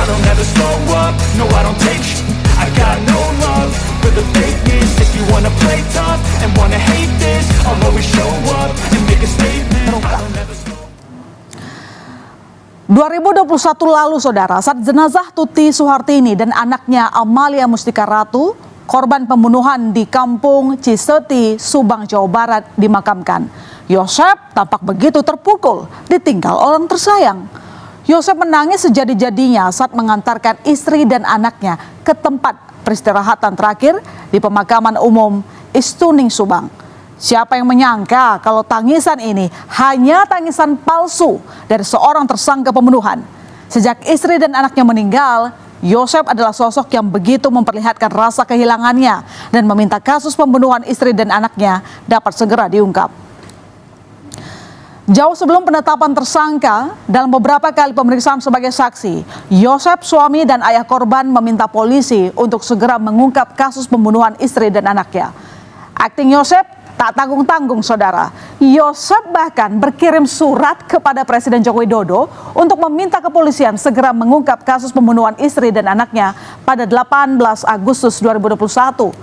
don't ever slow up, no I don't take sh**. I got no love for the fakeness. If you wanna play tough and wanna hate this, I'll always show up and make a statement. I don't ever slow. 2021 lalu, saudara, saat jenazah Tuti Suhartini dan anaknya Amalia Mustika Ratu, korban pembunuhan di Kampung Ciseti, Subang, Jawa Barat, dimakamkan, Yosep tampak begitu terpukul ditinggal orang tersayang. Yosep menangis sejadi-jadinya saat mengantarkan istri dan anaknya ke tempat peristirahatan terakhir di pemakaman umum Istuning, Subang. Siapa yang menyangka kalau tangisan ini hanya tangisan palsu dari seorang tersangka pembunuhan. Sejak istri dan anaknya meninggal, Yosep adalah sosok yang begitu memperlihatkan rasa kehilangannya dan meminta kasus pembunuhan istri dan anaknya dapat segera diungkap. Jauh sebelum penetapan tersangka, dalam beberapa kali pemeriksaan sebagai saksi, Yosep, suami dan ayah korban, meminta polisi untuk segera mengungkap kasus pembunuhan istri dan anaknya. Akting Yosep tak tanggung-tanggung, saudara. Yosep bahkan berkirim surat kepada Presiden Joko Widodo untuk meminta kepolisian segera mengungkap kasus pembunuhan istri dan anaknya pada 18 Agustus 2021.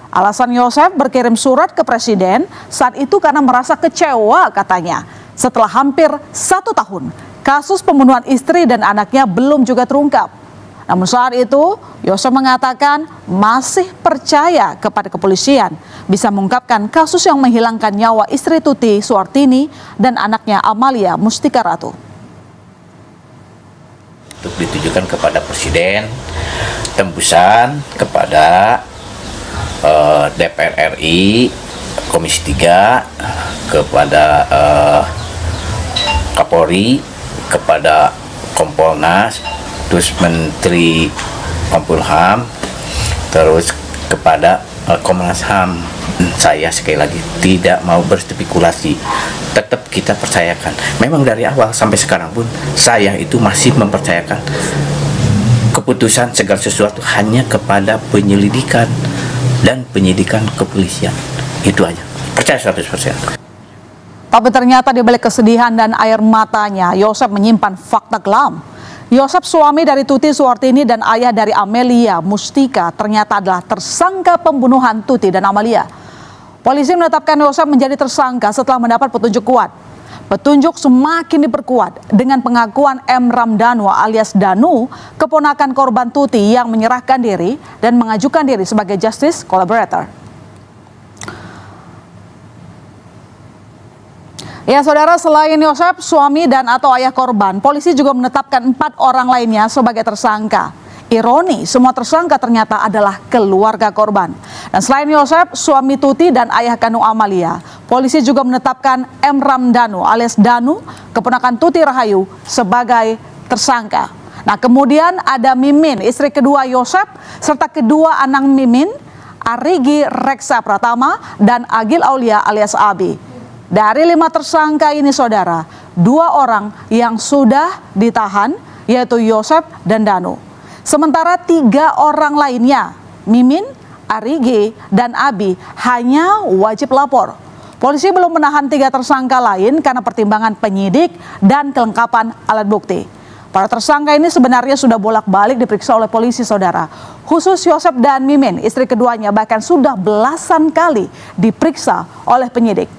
Alasan Yosep berkirim surat ke Presiden saat itu karena merasa kecewa, katanya. Setelah hampir 1 tahun, kasus pembunuhan istri dan anaknya belum juga terungkap. Namun saat itu, Yosep mengatakan masih percaya kepada kepolisian bisa mengungkapkan kasus yang menghilangkan nyawa istri Tuti Suhartini dan anaknya Amalia Mustika Ratu. Untuk ditujukan kepada Presiden, tembusan kepada DPR RI, Komisi 3, kepada Kapolri, kepada Kompolnas, terus Menteri Kompulham, terus kepada Komnas HAM. Saya sekali lagi tidak mau berspekulasi, tetap kita percayakan. Memang dari awal sampai sekarang pun saya itu masih mempercayakan keputusan segala sesuatu hanya kepada penyelidikan dan penyidikan kepolisian. Itu aja, percaya 100%. Tapi ternyata di balik kesedihan dan air matanya, Yosep menyimpan fakta kelam. Yosep, suami dari Tuti Suhartini dan ayah dari Amalia Mustika, ternyata adalah tersangka pembunuhan Tuti dan Amalia. Polisi menetapkan Yosep menjadi tersangka setelah mendapat petunjuk kuat. Petunjuk semakin diperkuat dengan pengakuan M. Ramdhanu alias Danu, keponakan korban Tuti yang menyerahkan diri dan mengajukan diri sebagai justice collaborator. Ya, saudara, selain Yosep, suami dan atau ayah korban, polisi juga menetapkan 4 orang lainnya sebagai tersangka. Ironi, semua tersangka ternyata adalah keluarga korban. Dan selain Yosep, suami Tuti dan ayah kandung Amalia, polisi juga menetapkan M. Ramdhanu alias Danu, keponakan Tuti Rahayu, sebagai tersangka. Nah, kemudian ada Mimin, istri kedua Yosep, serta kedua anak Mimin, Arigi Reksa Pratama dan Agil Aulia alias Abi. Dari 5 tersangka ini, saudara, 2 orang yang sudah ditahan, yaitu Yosep dan Danu. Sementara 3 orang lainnya, Mimin, Arigi, dan Abi, hanya wajib lapor. Polisi belum menahan 3 tersangka lain karena pertimbangan penyidik dan kelengkapan alat bukti. Para tersangka ini sebenarnya sudah bolak-balik diperiksa oleh polisi, saudara. Khusus Yosep dan Mimin, istri keduanya, bahkan sudah belasan kali diperiksa oleh penyidik.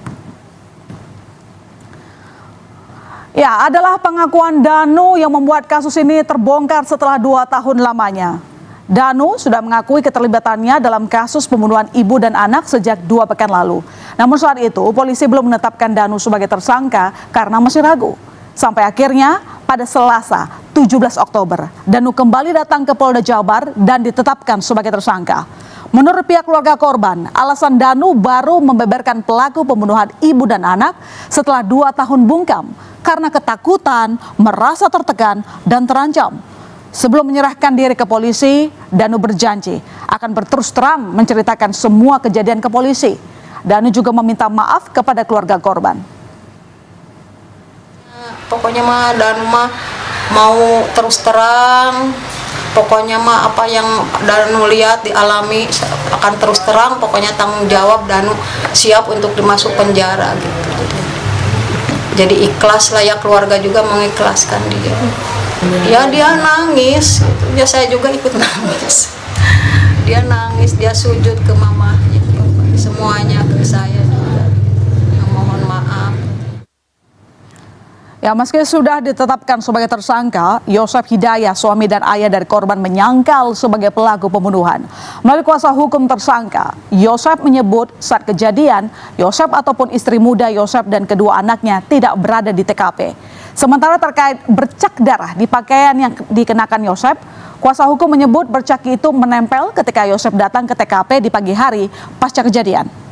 Ya, adalah pengakuan Danu yang membuat kasus ini terbongkar setelah 2 tahun lamanya. Danu sudah mengakui keterlibatannya dalam kasus pembunuhan ibu dan anak sejak 2 pekan lalu. Namun saat itu polisi belum menetapkan Danu sebagai tersangka karena masih ragu. Sampai akhirnya pada Selasa 17 Oktober, Danu kembali datang ke Polda Jabar dan ditetapkan sebagai tersangka. Menurut pihak keluarga korban, alasan Danu baru membeberkan pelaku pembunuhan ibu dan anak setelah 2 tahun bungkam karena ketakutan, merasa tertekan, dan terancam. Sebelum menyerahkan diri ke polisi, Danu berjanji akan berterus terang menceritakan semua kejadian ke polisi. Danu juga meminta maaf kepada keluarga korban. Pokoknya mah Danu mah mau terus terang. Pokoknya mah apa yang Danu lihat, dialami akan terus terang. Pokoknya tanggung jawab, Danu siap untuk dimasuk penjara gitu. Jadi ikhlas lah ya, keluarga juga mengikhlaskan dia. Ya dia nangis, ya saya juga ikut nangis. Dia nangis, dia sujud ke mamanya, semuanya ke saya juga. Mohon maaf. Ya, meski sudah ditetapkan sebagai tersangka, Yosef Hidayah, suami dan ayah dari korban, menyangkal sebagai pelaku pembunuhan. Melalui kuasa hukum tersangka, Yosef menyebut saat kejadian, Yosef ataupun istri muda Yosef dan kedua anaknya tidak berada di TKP. Sementara terkait bercak darah di pakaian yang dikenakan Yosef, kuasa hukum menyebut bercak itu menempel ketika Yosef datang ke TKP di pagi hari pasca kejadian.